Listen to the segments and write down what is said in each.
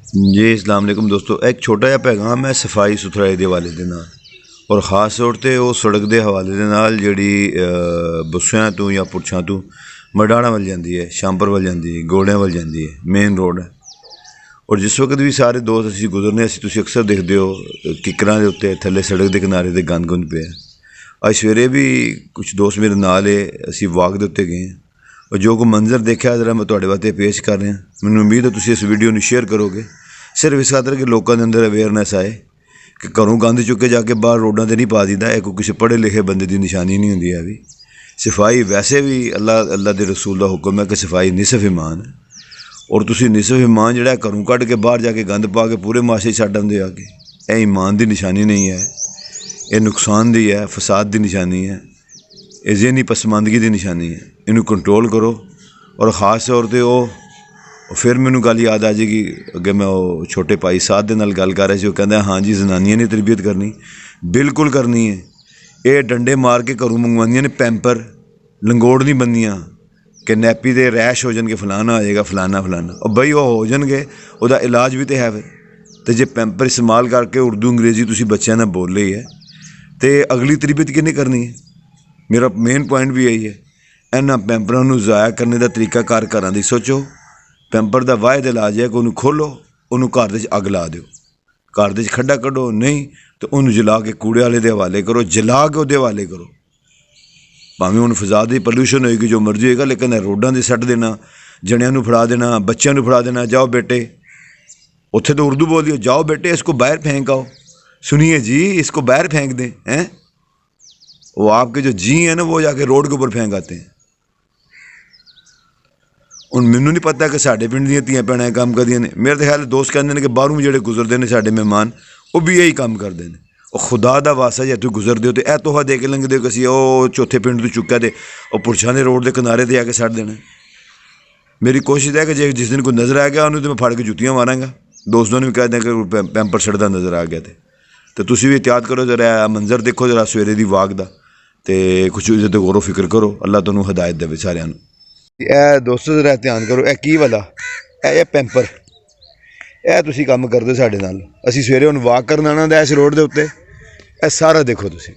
जी अस्सलाम वालेकुम दोस्तों। एक छोटा जिहा पैगाम है सफाई सुथराई के हवाले दे नाल और खास तौर पर वो सड़क के हवाले दे नाल जिहड़ी बुस्सियां तो या पुरछां तो मडाणा वल जाती है, शामपुर वल जाती है, गोड़ियां वल जाती है, मेन रोड है। और जिस वक्त भी सारे दोस्त असीं गुजरने तुसीं अक्सर देखते हो किकरां दे उत्ते थल्ले सड़क के किनारे ते गंद गुंद पिया। अज सवेरे भी कुछ दोस्त मेरे नाल है, असीं वाक दे उत्ते गए और जो कोई मंजर देखा जरा मैं तुहाडे वास्ते पेश कर रहा। मैनूं उम्मीद है तुसीं इस वीडियो नूं शेयर करोगे सिर्फ इस खातर कि लोगों के अंदर अवेयरनैस आए कि घरों गंद चुके जाके बाहर रोडों पर नहीं पा दीदा। कोई किसी पढ़े लिखे बंदे की निशानी नहीं होंदी है। भी सफाई वैसे भी अल्लाह के रसूल का हुक्म है कि सफाई निसफ ईमान है और तुसीं निसफ ईमान जिहड़ा घरों कढ़ के बाहर जाके गंद पा के पूरे माशरे छड्ड आंदे आके, यह ईमान की निशानी नहीं है, यह नुकसानदेही है, फसाद की निशानी है, यह ज़हनी पसमानदगी की निशानी है। इनू कंट्रोल करो। और ख़ास तौर पर वो फिर मैनू गल याद आ जाएगी, अगे मैं वो छोटे भाई साहब के नाल गल कर रहा सी, कहता हाँ जी जनानियां ने तरबियत करनी, बिल्कुल करनी है। ये डंडे मार के घरों मंगवाइया ने पैंपर, लंगोड़ नहीं बनदियां कि नैपी दे रैश हो जाएंगे, फलाना हो जाएगा, फलाना फलाना। और बई वो हो जाएंगे, उसका इलाज भी तो है। तो जे पैंपर इस्तेमाल करके उर्दू अंग्रेजी तुसीं बच्चों ने बोल रही है तो अगली तरबियत किन्ने करनी है। मेरा मेन पॉइंट भी यही है, इन्हां पैंपरां नूं ज़ाया करने का तरीका कार घरां दी सोचो। पैंपर का वाहिद इलाज है कि उन्होंने खोलो, उन्होंने घर अग ला दो, घर खड्डा कड्डो, नहीं तो उन्होंने जला के कूड़े वाले के हवाले करो, जला के उसके हवाले करो। भावें हुण फजा दी पोल्यूशन होएगी, जो मर्जी होएगा, लेकिन रोडां ते सट्ट देना, जणियां नूं फड़ा देना, बच्चों नूं फड़ा देना, जाओ बेटे उत्थे तो उर्दू बोलियो, जाओ बेटे इसको बाहर फेंक आओ, सुनिए जी इसको बाहर फेंक दें हैं। वो आपके जो जी हैं ना वो जाके रोड के ऊपर फेंक आते हैं। हुण मैनूं नहीं पता कि साडे पिंड दीयां धीआं भैणां काम करदियां ने। मेरे तो ख्याल दोस्त कहते हैं कि बाहरों जिहड़े गुजरते हैं साडे मेहमान वो भी यही काम करते हैं। और खुदा का वास्ता जे तुसीं गुजरदे हो तो यह तोहफा दे के लंघदे हो कि असीं वो चौथे पिंड तो चुक्या ते और पुरछां दे रोड के किनारे ते आके सट्ट देना। मेरी कोशिश है कि जे जिस दिन कोई नज़र आ गया उन्होंने तो मैं फड़ के जुत्तियां मारांगा। दोस्तों ने भी कह दें कि पैंपर सड़दा नज़र आ गया तो तुसीं भी एहतियात करो। जरा मंजर देखो जरा सवेरे दी वाक दा ते कुछ इहदे ते गौरो फिक्र करो। अल्लाह तुहानूं हदायत देवे सारिआं नूं। यह दोस्तों जरा ध्यान करो, यह की वाला यह पैंपर यह तुसीं काम करदे साडे नाल। असीं सवेरे हुण वाक करन आना दा इस रोड दे उत्ते, यह सारा देखो तुसीं,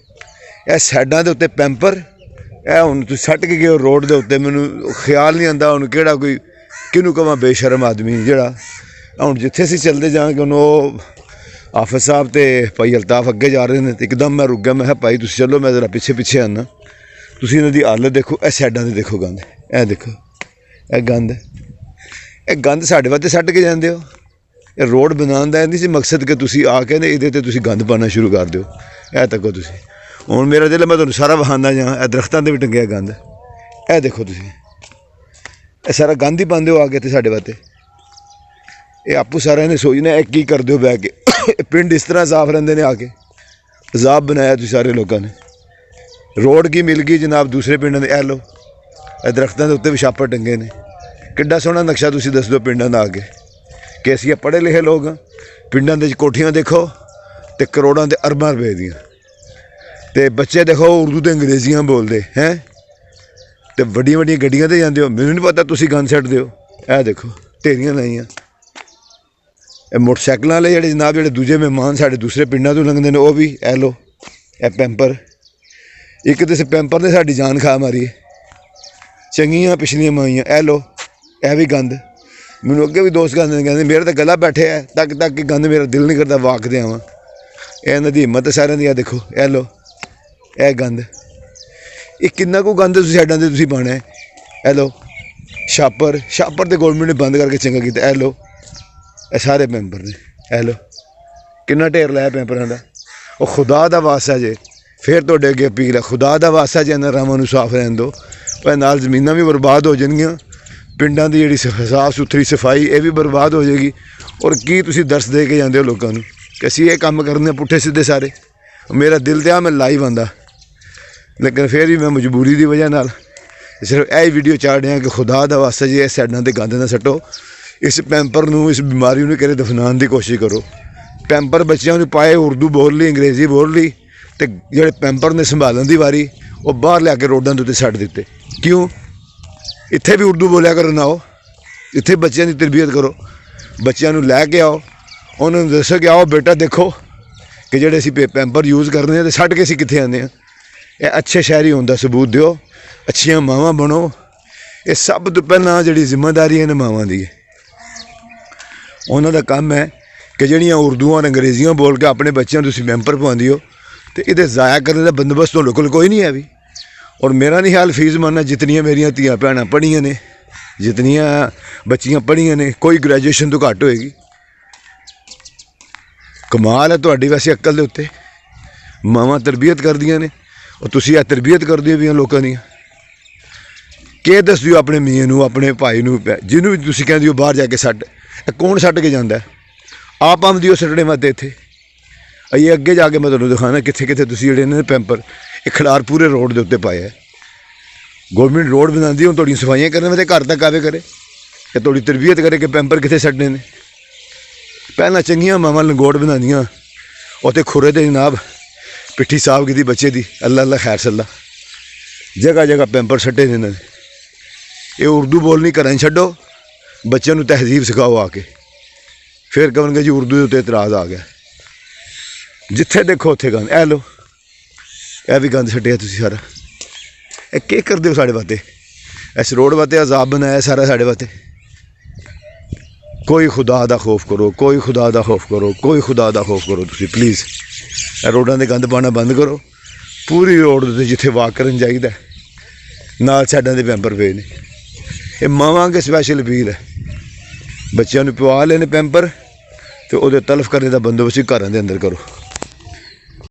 यह साइडां दे उत्ते पैंपर, यह हुण तुसीं सट्ट के गए रोड दे उत्ते। मैनूं ख्याल नहीं आंदा हुण किहड़ा कोई किहनूं कवां बेशरम आदमी जिहड़ा हुण जिथे असीं चलदे जावांगे। हुण वो आफिस साहब ते भाई अल्ताफ अगे जा रहे हैं, एकदम मैं रुक गया। मैं भाई तुसीं चलो, मैं जरा पिछे पिछे आना। तुसीं इन्हां दी हालत देखो, यह साइडां ते देखो गंद, यह देखो यह गंद, यह गंद साडे वास्ते सट्ट के जांदे हो। यह रोड बनाने का नहीं सी मकसद कि तुसीं आके ना इहदे ते तुसीं गंद पाना शुरू कर दो। यह तको तुसीं हुण मेरा दिल मैं तुहानूं सारा विखांदा जां, यह दरख्तां ते भी टंगिया गंद, यह देखो तुसीं यह सारा गंद ही पांदे हो आके ते साडे वास्ते। ये आपू सारे ने सोचना है की करदे हो बह के। पिंड इस तरह साफ रहिंदे ने आके, अजाब बनाया तुसीं सारे लोगों ने। रोड की मिल गई जनाब दूसरे पिंडां दे, ए लो ए दरख्तां दे उत्ते भी छापर टंगे ने। किड्डा सोहना नक्शा तुसीं दस दो पिंडां दा आके कि असीं पढ़े लिखे लोग हाँ। पिंडां दे कोठियां देखो तो करोड़ां ते अरबां रुपए दियां, ते बच्चे देखो उर्दू ते अंग्रेजियां बोलते हैं, तो वड्डियां वड्डियां गड्डियां ते जांदे हो। मैनूं नहीं पता तुसीं गंद सट्टदे हो। यह देखो ढेरियां लाइयां, मोटरसाइकिल वाले जिहड़े जनाब जिहड़े दूजे मेहमान साढ़े दूसरे पिंडां तो लंघदे ने वो भी ए लो ए पैंपर। एक तो इस पैंपर ने साडी जान खा मारी है। चंगियां पिछलियां माइयां ए लो यह भी गंद। मैनूं अगे भी दोस्त कहते मेरा तो गला बैठे है तक तक के गंद, मेरा दिल नहीं करता वाक दे आवां। यह इन्हां दी हिम्मत है सारिआं दी। देखो ए लो यह गंद, ये किन्ना को गंद तुसीं साइडां ते तुसीं पाना है। ए लो छापर तो गौरमेंट ने बंद करके चंगा कीता। ए लो ये सारे पैंपर ने, ए लो किन्ना ढेर लाया पैंपरां दा। और खुदा दा वास्ता जे फिर तुहाडे अगे अपील है, खुदा दा वास्ता जे इन्हां रावां नूं साफ रहन दो, पर नाल जमीनां भी बर्बाद हो जाणगियां, पिंडां दी जिहड़ी साफ सुथरी सफाई ये भी बर्बाद हो जाएगी। और की तुसीं दर्स दे के जांदे हो लोकां नूं कि असीं ये कम्म करने पुट्ठे सीधे सारे। मेरा दिल ते आ मैं लाइव आंदा, लेकिन फिर भी मैं मजबूरी की वजह नाल सिर्फ यही वीडियो चाड़ रहा कि खुदा दा वास्ता जी इस साइडां ते गंद ना सट्टो। इस पैंपर नूं, इस बीमारी नूं कदे दफनाने की कोशिश करो। पैंपर बच्चों ने पाए, उर्दू बोल ली, अंग्रेजी बोल ली, तो जोड़े पैंपर ने संभालन की वारी वो बाहर लिया के रोडों के उत्ते सट्ट दिते। क्यों? इत्थे भी उर्दू बोलिया करो ना, हो इत्थे बच्चों की तरबियत करो। ਬੱਚਿਆਂ ਨੂੰ ਲੈ ਕੇ ਆਓ, ਉਹਨਾਂ ਨੂੰ ਦੱਸੋ ਕਿ ਆਓ ਬੇਟਾ ਦੇਖੋ ਕਿ ਜਿਹੜੇ ਅਸੀਂ ਪੈਂਪਰ ਯੂਜ਼ ਕਰਦੇ ਹਾਂ ਤੇ ਛੱਡ ਕੇ ਅਸੀਂ ਕਿੱਥੇ ਆਉਂਦੇ ਹਾਂ। ਇਹ ਅੱਛੇ ਸ਼ਹਿਰੀ ਹੋਣ ਦਾ ਸਬੂਤ ਦਿਓ, ਅੱਛੀਆਂ ਮਾਵਾਂ ਬਣੋ। ਇਹ ਸਭ ਤੋਂ ਪਹਿਲਾਂ ਜਿਹੜੀ ਜ਼ਿੰਮੇਵਾਰੀ ਹੈ ਨਾ ਮਾਵਾਂ ਦੀ ਹੈ। ਉਹਨਾਂ ਦਾ ਕੰਮ ਹੈ ਕਿ ਜਿਹੜੀਆਂ ਉਰਦੂ ਔਰ ਅੰਗਰੇਜ਼ੀਆਂ ਬੋਲ ਕੇ ਆਪਣੇ ਬੱਚਿਆਂ ਨੂੰ ਤੁਸੀਂ ਪੈਂਪਰ ਪਵਾਉਂਦੇ ਹੋ ਤੇ ਇਹਦੇ ਜ਼ਾਇਆ ਕਰਨ ਦਾ ਬੰਦੋਬਸਤ ਤੁਹਾਡੇ ਕੋਲ ਕੋਈ ਨਹੀਂ ਹੈ ਵੀ। ਔਰ ਮੇਰਾ ਨਹੀਂ ਹਾਲ ਫੀਸ ਮੰਨਣਾ, ਜਿਤਨੀਆਂ ਮੇਰੀਆਂ ਧੀਆਂ ਭੈਣਾਂ ਪੜ੍ਹੀਆਂ ਨੇ, ਜਿਤਨੀਆਂ ਬੱਚੀਆਂ ਪੜ੍ਹੀਆਂ ਨੇ, ਕੋਈ ਗ੍ਰੈਜੂਏਸ਼ਨ ਤੋਂ ਘੱਟ ਹੋਏਗੀ। ਕਮਾਲ ਹੈ ਤੁਹਾਡੀ ਵੈਸੇ ਅਕਲ ਦੇ ਉੱਤੇ। ਮਾਵਾਂ ਤਰਬੀਅਤ ਕਰਦੀਆਂ ਨੇ ਔਰ ਤੁਸੀਂ ਇਹ ਤਰਬੀਅਤ ਕਰਦੇ ਹੋ ਵੀ ਲੋਕਾਂ ਦੀਆਂ। ਕਿ ਦੱਸ ਦਿਓ ਆਪਣੇ ਮੀਆਂ ਨੂੰ, ਆਪਣੇ ਭਾਈ ਨੂੰ, ਜਿਹਨੂੰ ਵੀ ਤੁਸੀਂ ਕਹਿੰਦੇ ਹੋ ਬਾਹਰ ਜਾ ਕੇ ਛੱਡ, ਇਹ ਕੌਣ ਛੱਡ ਕੇ ਜਾਂਦਾ? ਆਪ ਆਉਂਦੀ ਹੋ ਛੱਡਣੇ ਵਾਸਤੇ ਇੱਥੇ। ਇਹ ਅੱਗੇ ਜਾ ਕੇ ਮੈਂ ਤੁਹਾਨੂੰ ਦਿਖਾਉਣਾ ਕਿੱਥੇ ਕਿੱਥੇ ਤੁਸੀਂ ਜਿਹੜੇ ਨੇ ਪੈਂਪਰ ਇਹ ਖਿਲਾਰ ਪੂਰੇ ਰੋਡ ਦੇ ਉੱਤੇ ਪਾਏ ਹੈ। ਗੌਰਮੈਂਟ ਰੋਡ ਬਣਾਉਂਦੀ ਹੁਣ ਤੁਹਾਡੀਆਂ ਸਫਾਈਆਂ ਕਰਨ ਵਾਸਤੇ ਘਰ ਤੱਕ ਆਵੇ ਕਰੇ, ਇਹ ਤੁਹਾਡੀ ਤਰਬੀਅਤ ਕਰੇ ਕਿ ਪੈਂਪਰ ਕਿੱਥੇ ਛੱਡਣੇ ਨੇ। ਪਹਿਲਾਂ ਚੰਗੀਆਂ ਮਾਵਾਂ ਲੰਗੋਟ ਬਣਾਉਂਦੀਆਂ, ਉੱਥੇ ਖੁਰੇ ਤੇ ਜਨਾਬ ਪਿੱਠੀ ਸਾਫ ਕੀਤੀ ਬੱਚੇ ਦੀ, ਅੱਲਾ ਅੱਲਾ ਖੈਰ ਸੱਲਾ, ਜਗ੍ਹਾ ਜਗ੍ਹਾ ਪੈਂਪਰ ਛੱਡੇ ਨੇ ਇਹਨਾਂ ਨੇ। ਇਹ ਉਰਦੂ ਬੋਲਣੀ ਘਰਾਂ ਛੱਡੋ, ਬੱਚਿਆਂ ਨੂੰ ਤਹਿਜ਼ੀਬ ਸਿਖਾਓ ਆ ਕੇ, ਫਿਰ ਕਹਣਗੇ ਜੀ ਉਰਦੂ ਦੇ ਉੱਤੇ ਇਤਰਾਜ਼ ਆ ਗਿਆ। ਜਿੱਥੇ ਦੇਖੋ ਉੱਥੇ ਗੰਦ। ਇਹ ਲਓ, ਇਹ ਵੀ ਗੰਦ ਛੱਡਿਆ ਤੁਸੀਂ ਸਾਰਾ। ਇਹ ਕੀ ਕਰਦੇ ਹੋ ਸਾਡੇ ਵਾਸਤੇ? ਇਸ ਰੋਡ ਵਾਸਤੇ ਅਜ਼ਾਬ ਬਣਾਇਆ ਸਾਰਾ ਸਾਡੇ ਵਾਸਤੇ। ਕੋਈ ਖੁਦਾ ਦਾ ਖੌਫ ਕਰੋ, ਕੋਈ ਖੁਦਾ ਦਾ ਖੌਫ ਕਰੋ, ਕੋਈ ਖੁਦਾ ਦਾ ਖੌਫ ਕਰੋ ਤੁਸੀਂ ਪਲੀਜ਼। ਇਹ ਰੋਡਾਂ 'ਤੇ ਗੰਦ ਪਾਉਣਾ ਬੰਦ ਕਰੋ। ਪੂਰੀ ਰੋਡ ਦੇ ਉੱਤੇ ਜਿੱਥੇ ਵਾਕ ਕਰਨ ਚਾਹੀਦਾ ਨਾਲ ਸਾਡਾਂ ਦੇ ਪੈਂਪਰ ਪਏ ਨੇ। ਇਹ ਮਾਵਾਂ ਅੱਗੇ ਸਪੈਸ਼ਲ ਅਪੀਲ ਹੈ, ਬੱਚਿਆਂ ਨੂੰ ਪਵਾ ਲੈਣੇ ਪੈਂਪਰ ਅਤੇ ਉਹਦੇ ਤਲਫ ਕਰਨ ਦਾ ਬੰਦੋਬਸਤ ਘਰਾਂ ਦੇ ਅੰਦਰ ਕਰੋ।